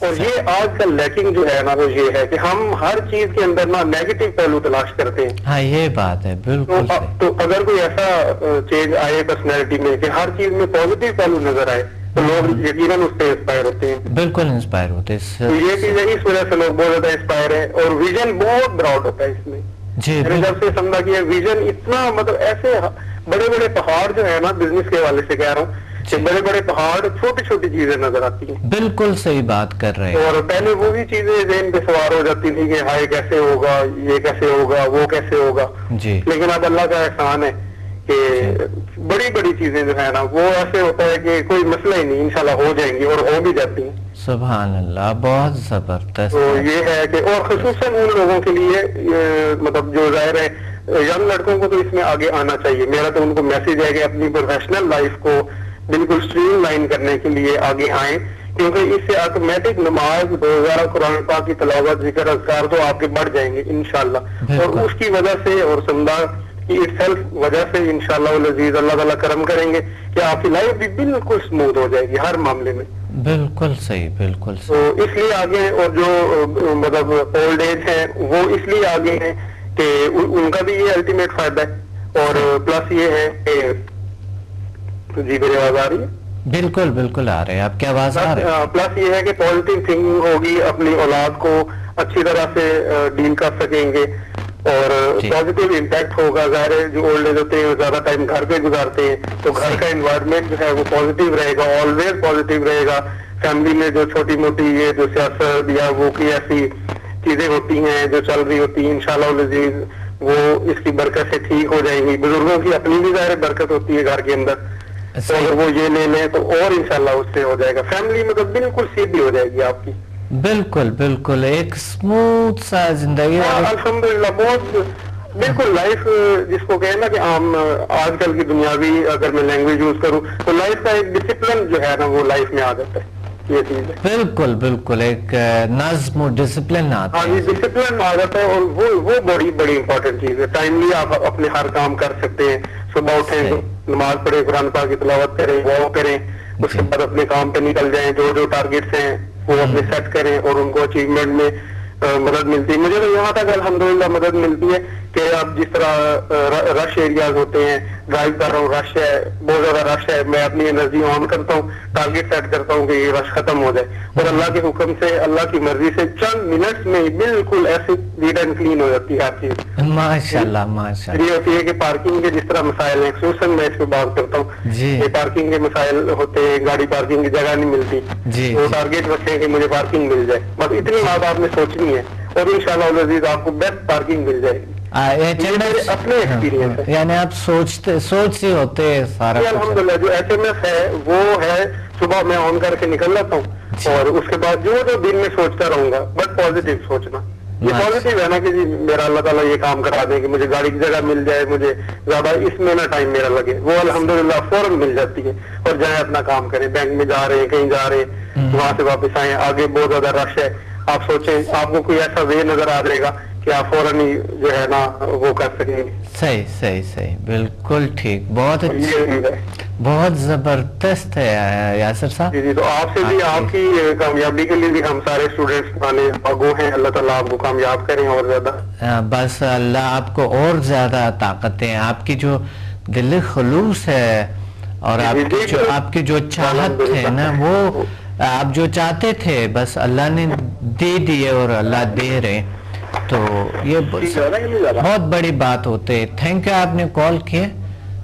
اور یہ آج کل لیکنگ جو ہے نا وہ یہ ہے کہ ہم ہر چیز کے اندر نا نیگیٹو پہلو تلاش کرتے ہیں. ہاں یہ بات ہے بالکل تو اگر کوئی ایسا چینج آئے پرسنالٹی میں کہ ہر چیز میں پازیٹیو پہلو نظر آئے تو لوگ یقیناً اس سے انسپائر ہوتے ہیں. بالکل انسپائر ہوتے ہیں. تو یہ چیز ہے اس وجہ سے لوگ بہت زیادہ انسپائر ہیں اور ویژن بہت براؤڈ ہوتا ہے اس میں. جی میں نے جب سے سمجھا کہ ویژن اتنا مطلب ایسے بڑے بڑے پہاڑ جو ہے نا بزنس کے حوالے سے کہہ رہا ہوں کہ بڑے بڑے پہاڑ چھوٹی چھوٹی چیزیں نظر آتی ہیں. بالکل صحیح بات کر رہے ہیں. اور پہلے وہی چیزیں ذہن پہ سوار ہو جاتی تھی کہ ہائے کیسے ہوگا, یہ کیسے ہوگا, وہ کیسے ہوگا. جی لیکن اب اللہ کا احسان ہے کہ بڑی بڑی چیزیں جو ہے نا وہ ایسے ہوتا ہے کہ کوئی مسئلہ ہی نہیں, انشاءاللہ ہو جائیں گی اور ہو بھی جاتی ہیں. سبحان اللہ, بہت زبردست. تو یہ ہے کہ اور خصوصاً ان لوگوں کے لیے مطلب جو ظاہر ہے ینگ لڑکوں کو تو اس میں آگے آنا چاہیے. میرا تو ان کو میسج ہے کہ اپنی پروفیشنل لائف کو بالکل اسٹریم لائن کرنے کے لیے آگے آئیں, کیونکہ اس سے آٹومیٹک نماز, روزہ, قرآن پاک کی تلاوت, ذکر, اذکار تو آپ کے بڑھ جائیں گے انشاءاللہ. اور اس کی وجہ سے اور سمدار کی اٹ سیلف وجہ سے انشاءاللہ العزیز اللہ تعالیٰ کرم کریں گے کہ آپ کی لائف بھی بالکل اسموتھ ہو جائے گی ہر معاملے میں. بالکل صحیح, بالکل صحیح. تو اس لیے آگے, اور جو مطلب اولڈ ایج ہیں وہ اس لیے آگے ہیں کہ ان کا بھی یہ الٹیمیٹ فائدہ ہے. اور پلس یہ ہے کہ جی میری آواز آ رہی ہے؟ بالکل بالکل آ رہے ہیں, آپ کی آواز آ رہی ہے. پلس یہ ہے کہ پازیٹیو تھنکنگ ہوگی, اپنی اولاد کو اچھی طرح سے ڈیل کر سکیں گے اور پازیٹیو امپیکٹ ہوگا. ظاہر ہے جو اولڈ ایج ہوتے ہیں زیادہ ٹائم گھر پہ گزارتے ہیں تو گھر کا انوائرمنٹ جو ہے وہ پازیٹیو رہے گا, آلویز پازیٹیو رہے گا. فیملی میں جو چھوٹی موٹی یہ جو سیاست یا وہ کی ایسی چیزیں ہوتی ہیں جو چل رہی ہوتی ہیں انشاءاللہ العزیز وہ اس کی برکت سے ٹھیک ہو جائیں گی. بزرگوں کی اپنی بھی ظاہر برکت ہوتی ہے گھر کے اندر, تو اگر وہ یہ لے لیں تو اور انشاءاللہ اس سے ہو جائے گا. فیملی مطلب بالکل سیدھی ہو جائے گی آپ کی. بالکل بالکل ایک اسموتھ سا زندگی. الحمدللہ بہت بالکل لائف جس کو کہیں نا کہ عام آج کل کی دنیاوی اگر میں لینگویج یوز کروں تو لائف کا ایک ڈسپلن جو ہے نا وہ لائف میں آ جاتا ہے. یہ چیز ہے بالکل بالکل ایک نظم و ڈسپلن آتا ہے. ہاں جی, ڈسپلن آ جاتا ہے اور وہ بڑی بڑی امپورٹنٹ چیز ہے. ٹائملی آپ اپنے ہر کام کر سکتے ہیں. صبح اٹھیں, نماز پڑھیں, قرآن پاک کی تلاوت کریں, واک کریں, اس کے بعد اپنے کام پہ نکل جائیں. جو ٹارگیٹس ہیں وہ اپنے سیٹ کریں اور ان کو اچیومنٹ میں مدد ملتی ہے. مجھے تو یہاں تک الحمدللہ مدد ملتی ہے کہ اب جس طرح رش ایریاز ہوتے ہیں, ڈرائیو کر رہا ہوں, رش ہے, بہت زیادہ رش ہے, میں اپنی انرجی آن کرتا ہوں, ٹارگیٹ سیٹ کرتا ہوں کہ یہ رش ختم ہو جائے, اور اللہ کے حکم سے, اللہ کی مرضی سے چند منٹس میں بالکل ایسے نیٹ اینڈ کلین ہو جاتی ہے ہر چیز. ماشاءاللہ ماشاءاللہ. یہ ہوتی ہے کہ پارکنگ کے جس طرح مسائل ہیں, خصوصاً میں اس پہ بات کرتا ہوں, یہ پارکنگ کے مسائل ہوتے ہیں, گاڑی پارکنگ کی جگہ نہیں ملتی, وہ ٹارگیٹ رکھیں کہ مجھے پارکنگ مل جائے. بس اتنی بات آپ نے سوچنی ہے اور انشاءاللہ العزیز آپ کو بیسٹ پارکنگ مل جائے گی. اپنے ایکسپیرینس ہے, یعنی آپ سوچ سے ہوتے سارا. الحمدللہ جو ایس ایم ایس ہے وہ ہے صبح میں آن کر کے نکل جاتا ہوں اور اس کے بعد جو دن میں سوچتا رہوں گا, بٹ پازیٹیو سوچنا. یہ پازیٹیو ہے نا کہ جی میرا اللہ تعالیٰ یہ کام کرا دے کہ مجھے گاڑی کی جگہ مل جائے, مجھے زیادہ اس میں نہ ٹائم میرا لگے, وہ الحمدللہ فوراً مل جاتی ہے. اور جائیں اپنا کام کریں, بینک میں جا رہے ہیں, کہیں جا رہے ہیں, وہاں سے واپس آئیں, آگے بہت زیادہ رش ہے, آپ سوچیں آپ کو کوئی ایسا وے نظر آ جائے گا کہ آپ فوراً ہی جو ہے نا وہ کر سکیں گے. صحیح صحیح صحیح, بالکل ٹھیک, بہت اچھا, بہت زبردست ہے یاسر صاحب. جی تو آپ سے بھی آپ کی کامیابی کے لیے بھی ہم سارے اسٹوڈینٹس آنے آگو ہیں, اللہ تعالیٰ آپ کو کامیاب کریں اور زیادہ. بس اللہ آپ کو اور زیادہ طاقت دیں. آپ کی جو دل خلوص ہے اور آپ کی جو چاہت ہے نا, وہ آپ جو چاہتے تھے بس اللہ نے دے دیے اور اللہ دے رہے, تو یہ بہت بڑی بات ہوتے. تھینک یو, آپ نے کال کیے,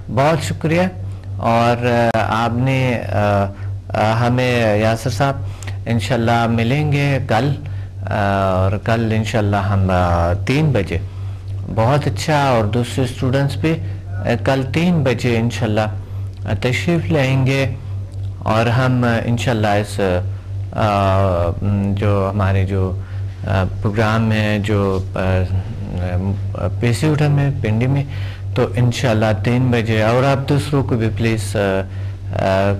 بہت شکریہ. اور آپ نے ہمیں یاسر صاحب انشاءاللہ ملیں گے کل, اور کل انشاءاللہ ہم 3 بجے, بہت اچھا, اور دوسرے اسٹوڈنٹس بھی کل 3 بجے انشاءاللہ تشریف لیں گے, اور ہم انشاءاللہ اس جو ہمارے جو پروگرام ہے جو پیسی اٹھا میں پنڈی میں, تو انشاءاللہ 3 بجے. اور آپ دوسروں کو بھی پلیز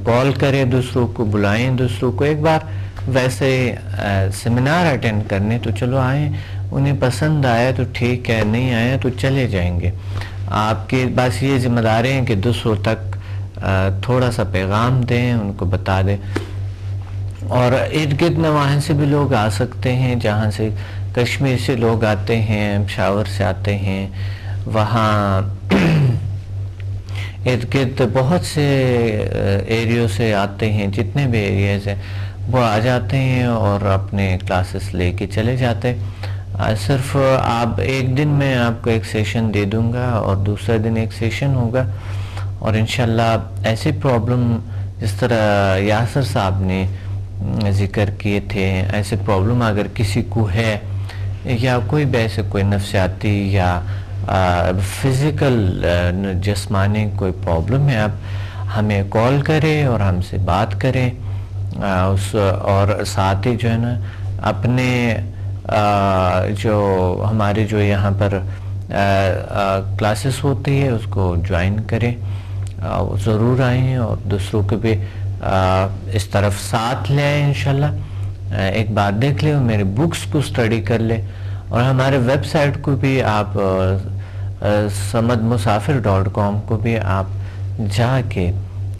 کال کریں, دوسروں کو بلائیں, دوسروں کو ایک بار ویسے سیمینار اٹینڈ کرنے تو چلو آئیں, انہیں پسند آیا تو ٹھیک ہے, نہیں آیا تو چلے جائیں گے. آپ کی بس یہ ذمہ داری ہے کہ دوسروں تک تھوڑا سا پیغام دیں, ان کو بتا دیں. اور ارد گرد نواحی سے بھی لوگ آ سکتے ہیں, جہاں سے کشمیر سے لوگ آتے ہیں, پشاور سے آتے ہیں, وہاں ارد گرد بہت سے ایریوں سے آتے ہیں, جتنے بھی ایریاز ہیں وہ آ جاتے ہیں اور اپنے کلاسز لے کے چلے جاتے ہیں. صرف آپ ایک دن میں آپ کو ایک سیشن دے دوں گا اور دوسرے دن ایک سیشن ہوگا, اور انشاءاللہ ایسی پرابلم جس طرح یاسر صاحب نے ذکر کیے تھے, ایسے پرابلم اگر کسی کو ہے یا کوئی بھی ایسے کوئی نفسیاتی یا فزیکل جسمانی کوئی پرابلم ہے, آپ ہمیں کال کریں اور ہم سے بات کریں, اور ساتھ ہی جو ہے نا اپنے جو ہمارے جو یہاں پر کلاسز ہوتی ہے اس کو جوائن کریں, ضرور آئیں اور دوسروں کو بھی اس طرف ساتھ لے آئیں انشاءاللہ. ایک بات دیکھ لیں, میرے بکس کو اسٹڈی کر لیں, اور ہمارے ویب سائٹ کو بھی آپ samadmusafir.com کو بھی آپ جا کے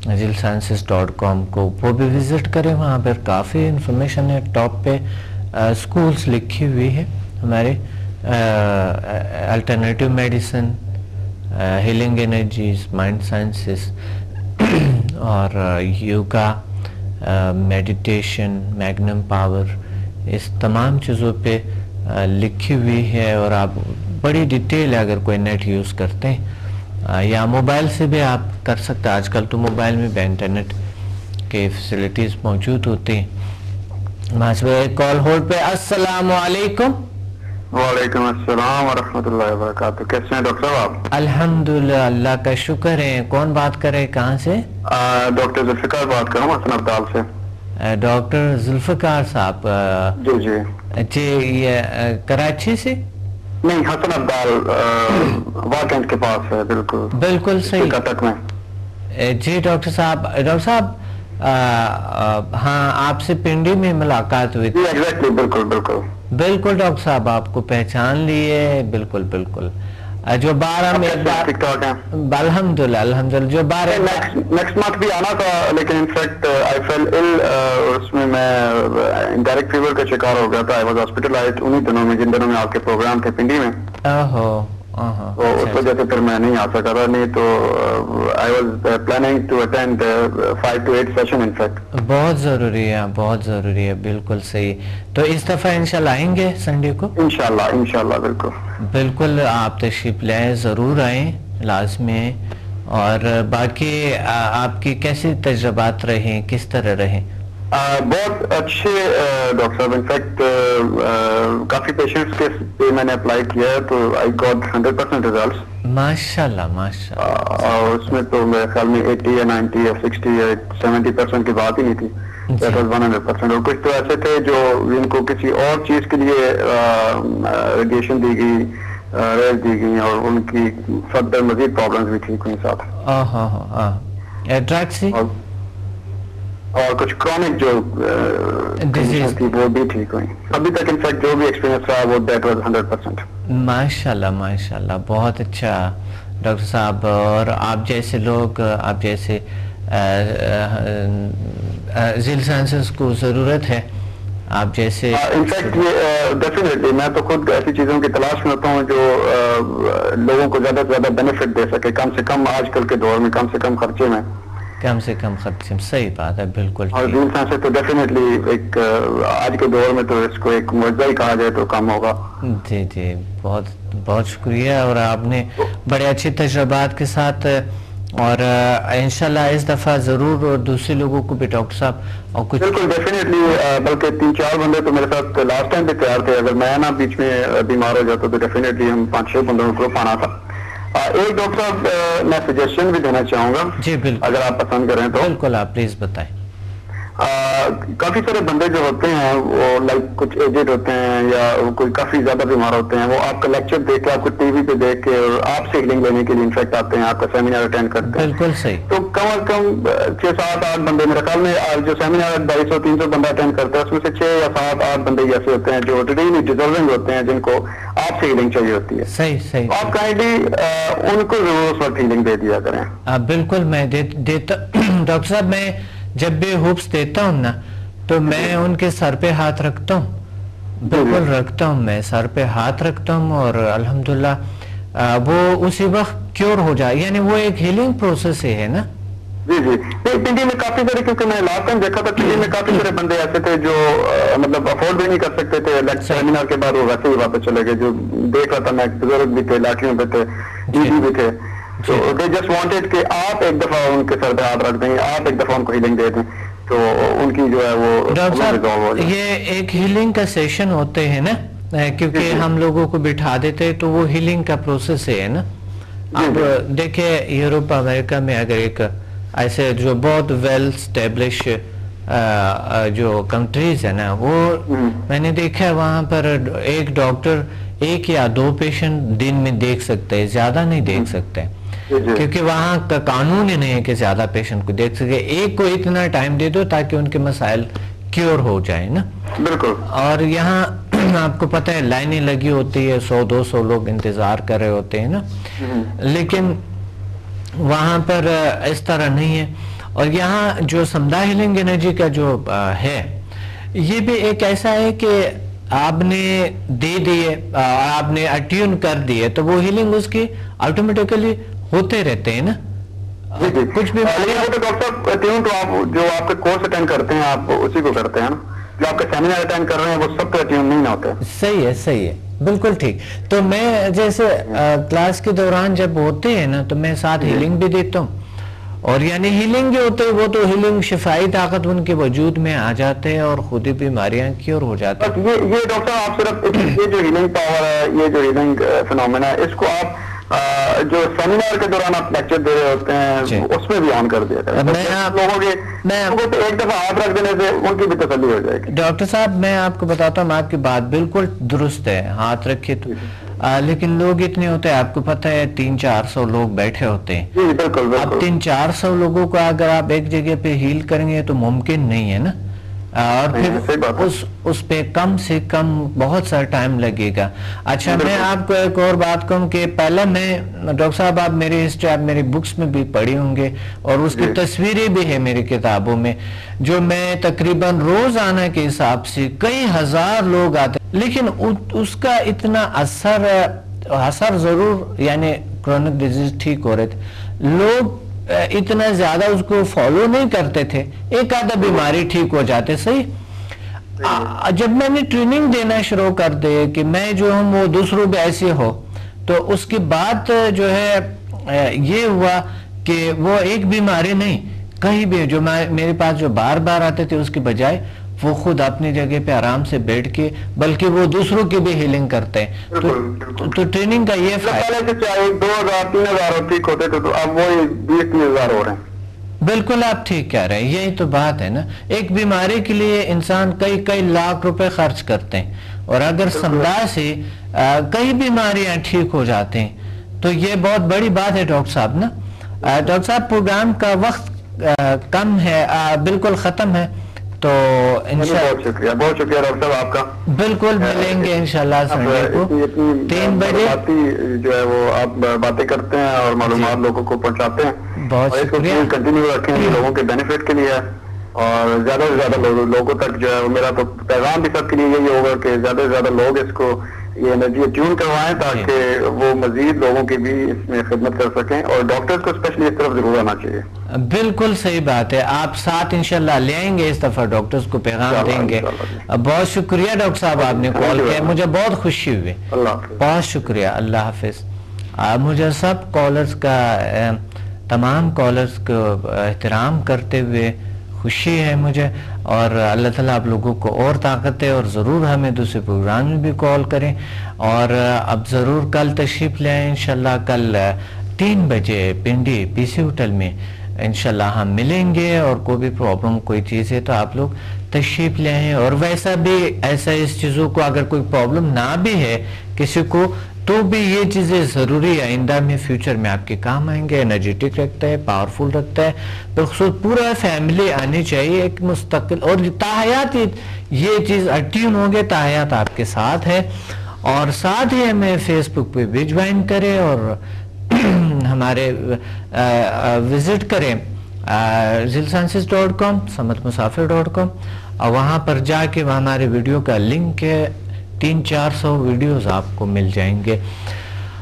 zilsciences.com کو وہ بھی وزٹ کریں, وہاں پر کافی انفارمیشن ہے. ٹاپ پہ اسکولز لکھی ہوئی ہے ہمارے, alternative medicine, healing energies, mind sciences اور یوگا, میڈیٹیشن, میگنم پاور, اس تمام چیزوں پہ لکھی ہوئی ہے. اور آپ بڑی ڈیٹیل ہے, اگر کوئی نیٹ یوز کرتے ہیں یا موبائل سے بھی آپ کر سکتے ہیں. آج کل تو موبائل میں بھی انٹرنیٹ کے فیسلٹیز موجود ہوتی ہیں. ایک کال ہولڈ پہ. السلام علیکم. وعلیکم السلام ورحمۃ اللہ وبرکاتہ. کیسے ہیں ڈاکٹر صاحب آپ؟ الحمدللہ, اللہ کا شکر ہے. کون بات کر رہے, کہاں سے؟ ڈاکٹر ذوالفقار بات کر رہا ہوں, حسن ابدال سے. ڈاکٹر ذوالفقار صاحب؟ جی جی جی, یہ کراچی سے؟ نہیں, حسن ابدال واکنڈ کے پاس ہے. بالکل بالکل صحیح. کٹک میں. جی ڈاکٹر صاحب ہاں, آپ سے پنڈی میں ملاقات ہوئی تھی. ایگزیکٹلی, بالکل بالکل بالکل ڈاکٹر صاحب, آپ کو پہچان لیے. بالکل بالکل. جو بارہ میں ٹھیک ٹھاک ہے الحمدللہ جو بارہ نیکسٹ منتھ بھی آنا تھا, لیکن انفیکٹ آئی فیل ال, اس میں ڈائریکٹ فیور کا شکار ہو گیا تھا. آئی واز ہاسپٹلائزڈ انہی دنوں میں جن دنوں میں آپ کے پروگرام تھے پنڈی میں. تو اس وجہ سے پھر میں نہیں آ سکا تھا, نہیں تو I was planning to attend 5 to 8 session. In fact بہت ضروری ہے, بہت ضروری ہے. بالکل صحیح. تو اس دفعہ انشاءاللہ آئیں گے سنڈے کو؟ انشاءاللہ بالکل بالکل. آپ تشریف لائیں, ضرور آئیں, لازمی آئیں. اور باقی آپ کی کیسے تجربات رہیں, کس طرح رہیں؟ بہت اچھے ڈاکٹر صاحب. انفیکٹ کافی پیشنٹس کے میں نے اپلائی کیا ہے, تو آئی گاٹ 100% ریزلٹس. ماشاءاللہ ماشاءاللہ. اور اس میں تو میرے خیال میں 80 یا 90 یا 60 یا 70% کی بات ہی نہیں تھی. That was 100%. اور کچھ تو ایسے تھے جو جن کو کسی اور چیز کے لیے ریڈیشن دی گئی, ریز دی گئی, اور ان کی فردر مزید پرابلمز بھی ٹھیک ہوئی ساتھ. ڈرگ سے اور کچھ کرونک جو ڈیزیز تھی وہ بھی ٹھیک ہوئی. ابھی تک انفیکٹ جو بھی ایکسپیرینس رہا وہ دیٹ واز 100%. ماشاءاللہ ماشاءاللہ, بہت اچھا ڈاکٹر صاحب. اور آپ جیسے لوگ, آپ جیسے ذیل سائنسز کو ضرورت ہے, آپ جیسے انفیکٹ یہ ڈیفینیٹلی میں تو خود ایسی چیزوں کی تلاش میں ہوتا ہوں جو لوگوں کو زیادہ سے زیادہ بینیفٹ دے سکے, کم سے کم آج کل کے دور میں کم سے کم خرچے میں. صحیح بات ہے, بالکل. اور ذیل سائنسز تو ڈیفینیٹلی ایک آج کے دور میں تو اس کو ایک معجزہ ہی کہا جائے تو کم ہوگا. جی جی, بہت بہت شکریہ. اور آپ نے بڑے اچھے تجربات کے ساتھ, اور انشاءاللہ اس دفعہ ضرور, اور دوسرے لوگوں کو بھی ڈاکٹر صاحب اور کچھ. بالکل ڈیفینیٹلی, بلکہ 3-4 بندے تو میرے ساتھ لاسٹ ٹائم بھی تیار تھے. اگر میں نا بیچ میں بیمار ہو جاتا تو ڈیفینیٹلی ہم 5-6 بندوں کو گروپ آنا تھا. ایک ڈاکٹر صاحب میں سجیشن بھی دینا چاہوں گا. جی بالکل, اگر آپ پسند کریں تو. بالکل, آپ پلیز بتائیں. کافی سارے بندے جو ہوتے ہیں وہ لائک کچھ ایجڈ ہوتے ہیں یا کوئی کافی زیادہ بیمار ہوتے ہیں, وہ آپ کا لیکچر دیکھ کے, آپ کو ٹی وی پہ دیکھ کے, اور آپ سے ہیلنگ لینے کے لیے انفیکٹ آتے ہیں, آپ کا سیمینار اٹینڈ کرتے ہیں. بالکل صحیح. تو کم از کم 6-7-8 بندے, میرے خیال میں جو سیمینار 250-300 بندہ اٹینڈ کرتا ہے اس میں سے 6 یا 7-8 بندے ایسے ہوتے ہیں جو ریلی ڈیزرونگ ہوتے ہیں, جن کو آپ سے ہیلنگ چاہیے ہوتی ہے. صحیح. آپ کائنڈلی ان کو ضرور اس وقت ہیلنگ دے دیا کریں. بالکل, میں دیتا ڈاکٹر صاحب. میں جب بھی ہوپس دیتا ہوں نا تو میں ان کے سر پہ ہاتھ رکھتا ہوں, بالکل رکھتا ہوں, میں سر پہ ہاتھ رکھتا ہوں اور الحمدللہ وہ اسی وقت کیور ہو جائے, یعنی وہ ایک ہیلنگ پروسیس ہی ہے نا. جی جی, پنڈی میں کافی سارے, کیونکہ میں لاسٹ ٹائم دیکھا تھا پنڈی میں کافی سارے بندے ایسے تھے جو مطلب افورڈ بھی نہیں کر سکتے تھے, سیمینار کے بعد وہ ویسے ہی واپس چلے گئے. جو دیکھ رہا تھا میں, بزرگ بھی تھے, لاٹھیوں پہ تھے, بھی تھے, تو دے جسٹ وانٹیڈ کہ آپ ایک دفعہ ان کے سر پہ ہاتھ رکھ دیں, آپ ایک دفعہ ان کو ہیلنگ دے دیں, تو ان کی جو ہے وہ ڈاکٹر صاحب یہ ایک ہیلنگ کا سیشن ہوتے ہیں نا, کیونکہ ہم لوگوں کو بٹھا دیتے تو وہ ہیلنگ کا پروسیس ہے نا. اب دیکھیں یوروپ امریکہ میں اگر ایک ایسے جو بہت ویل اسٹیبلش جو کنٹریز ہے نا, وہ میں نے دیکھا ہے وہاں پر ایک ڈاکٹر 1 یا 2 پیشنٹ دن میں دیکھ سکتے ہیں, زیادہ نہیں دیکھ سکتے, کیونکہ وہاں کا قانون ہی نہیں ہے کہ زیادہ پیشنٹ کو دیکھ سکے. ایک کو اتنا ٹائم دے دو تاکہ ان کے مسائل کیور ہو جائے نا. بالکل. اور یہاں آپ کو پتہ ہے لائنیں لگی ہوتی ہے, 100-200 لوگ انتظار کر رہے ہوتے ہیں نا, لیکن وہاں پر اس طرح نہیں ہے. اور یہاں جو سمدھا ہیلنگ انرجی کا جو ہے, یہ بھی ایک ایسا ہے کہ آپ نے دے دیے, آپ نے اٹیون کر دیے, تو وہ ہیلنگ اس کی آٹومیٹیکلی ہوتے رہتے ہیں نا. کچھ بھی ڈاکٹر صاحب اٹیون تو آپ جو آپ کے کورس اٹینڈ کرتے ہیں آپ اسی کو کرتے ہیں نا, جو آپ کے سیمینار اٹینڈ کر رہے ہیں وہ سب پہ اٹیون نہیں ہوتے. صحیح ہے, صحیح ہے, بالکل ٹھیک. تو میں جیسے کلاس کے دوران جب ہوتے ہیں نا تو میں ساتھ ہیلنگ بھی دیتا ہوں, اور یعنی ہیلنگ جو ہوتے ہیں وہ تو ہیلنگ شفائی طاقت ان کے وجود میں آ جاتے ہیں اور خود ہی بیماریاں کیور ہو جاتی ہیں. یہ ڈاکٹر صاحب آپ صرف یہ جو ہیلنگ پاور ہے, یہ جو ہیلنگ فینومینا ہے, اس کو آپ جو سیمینار کے دوران آپ لیکچر دے رہے ہوتے ہیں اس میں بھی آن کر دیا کریں, لوگوں کو ایک دفعہ ہاتھ رکھ دینے سے ان کی بھی تسلی ہو جائے گی. ڈاکٹر صاحب میں آپ کو بتاتا ہوں, آپ کی بات بالکل درست ہے, ہاتھ رکھے تو, لیکن لوگ اتنے ہوتے ہیں, آپ کو پتہ ہے 300-400 لوگ بیٹھے ہوتے ہیں. اب 300-400 لوگوں کو اگر آپ ایک جگہ پہ ہیل کریں گے تو ممکن نہیں ہے نا, اور پھر اس پہ کم سے کم بہت سارا ٹائم لگے گا. اچھا میں آپ کو ایک اور بات کہوں کہ پہلے میں, ڈاکٹر صاحب آپ میری ہسٹری آپ میری بکس میں بھی پڑھی ہوں گے, اور اس کی تصویریں بھی ہیں میری کتابوں میں, جو میں تقریباً روزانہ کے حساب سے کئی ہزار لوگ آتے, لیکن اس کا اتنا اثر ضرور, یعنی کرونک ڈیزیز ٹھیک ہو رہے تھے, لوگ اتنا زیادہ اس کو فالو نہیں کرتے تھے, ایک آدھا بیماری ٹھیک ہو جاتے. صحیح. جب میں نے ٹریننگ دینا شروع کر دے کہ میں جو ہوں وہ دوسروں بھی ایسے ہو, تو اس کے بعد جو ہے یہ ہوا کہ وہ ایک بیماری نہیں, کہیں بھی جو میرے پاس جو بار بار آتے تھے اس کی بجائے وہ خود اپنی جگہ پہ آرام سے بیٹھ کے, بلکہ وہ دوسروں کی بھی ہیلنگ کرتے ہیں. تو ٹریننگ کا یہ فائدہ 2000-3000 ٹھیک ہوتے تھے, تو اب وہ 20-30,000 ہو رہے ہیں. بالکل آپ ٹھیک کہہ رہے ہیں, یہی تو بات ہے نا. ایک بیماری کے لیے انسان کئی لاکھ روپے خرچ کرتے ہیں, اور اگر سمدھا سے کئی بیماریاں ٹھیک ہو جاتے ہیں تو یہ بہت بڑی بات ہے ڈاکٹر صاحب نا. ڈاکٹر صاحب پروگرام کا وقت کم ہے, بالکل ختم ہے, تو بہت شکریہ ڈاکٹر صاحب آپ کا. بالکل ملیں گے انشاءاللہ سنڈے کو 3 بجے. جو ہے وہ آپ باتیں کرتے ہیں اور معلومات لوگوں کو پہنچاتے ہیں, بہت شکریہ. کنٹینیو رکھیں لوگوں کے بینیفٹ کے لیے, اور زیادہ سے زیادہ لوگوں تک جو ہے میرا تو پیغام بھی سب کے لیے یہی ہوگا کہ زیادہ سے زیادہ لوگ اس کو یہ انرجی ٹیون کروائیں تاکہ وہ مزید لوگوں کی بھی اس میں خدمت کر سکیں, اور ڈاکٹرز کو اسپیشلی اس طرف ضرور آنا چاہیے. بالکل صحیح بات ہے, آپ ساتھ انشاءاللہ لے آئیں گے, اس دفعہ ڈاکٹرز کو پیغام دیں گے. بہت شکریہ ڈاکٹر صاحب, آپ نے کال کیا, مجھے بہت خوشی ہوئی. بہت شکریہ, اللہ حافظ. مجھے سب کالرز کا, تمام کالرز کو احترام کرتے ہوئے خوشی ہے مجھے, اور اللہ تعالیٰ آپ لوگوں کو اور طاقت ہے, اور ضرور ہمیں دوسرے پروگرام میں بھی کال کریں, اور اب ضرور کل تشریف لے آئیں انشاءاللہ. کل 3 بجے پنڈی پی سی ہوٹل میں انشاءاللہ ہم ملیں گے, اور کوئی بھی پرابلم کوئی چیز ہے تو آپ لوگ تشریف لے آئیں. اور ویسا بھی ایسا اس چیزوں کو اگر کوئی پرابلم نہ بھی ہے کسی کو, تو بھی یہ چیزیں ضروری آئندہ میں فیوچر میں آپ کے کام آئیں گے. انرجیٹک رکھتا ہے, پاورفل رکھتا ہے, بخصوص پورا فیملی آنی چاہیے ایک مستقل, اور تاحیات یہ چیز اٹیون ہوں گے, تاحیات آپ کے ساتھ ہے. اور ساتھ ہی ہمیں فیس بک پہ بھی جوائن کریں, اور ہمارے وزٹ کریں zilsciences.com, samadmusafir.com, اور وہاں پر جا کے وہاں ہمارے ویڈیو کا لنک ہے، 300-400 ویڈیوز آپ کو مل جائیں گے۔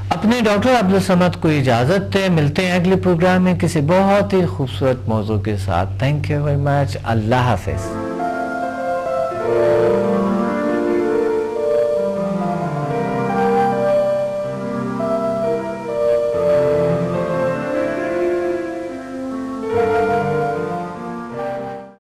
اپنے ڈاکٹر عبدالصمد کو اجازت ہے، ملتے ہیں اگلے پروگرام میں کسی بہت ہی خوبصورت موضوع کے ساتھ۔ تھینک یو ویری مچ، اللہ حافظ۔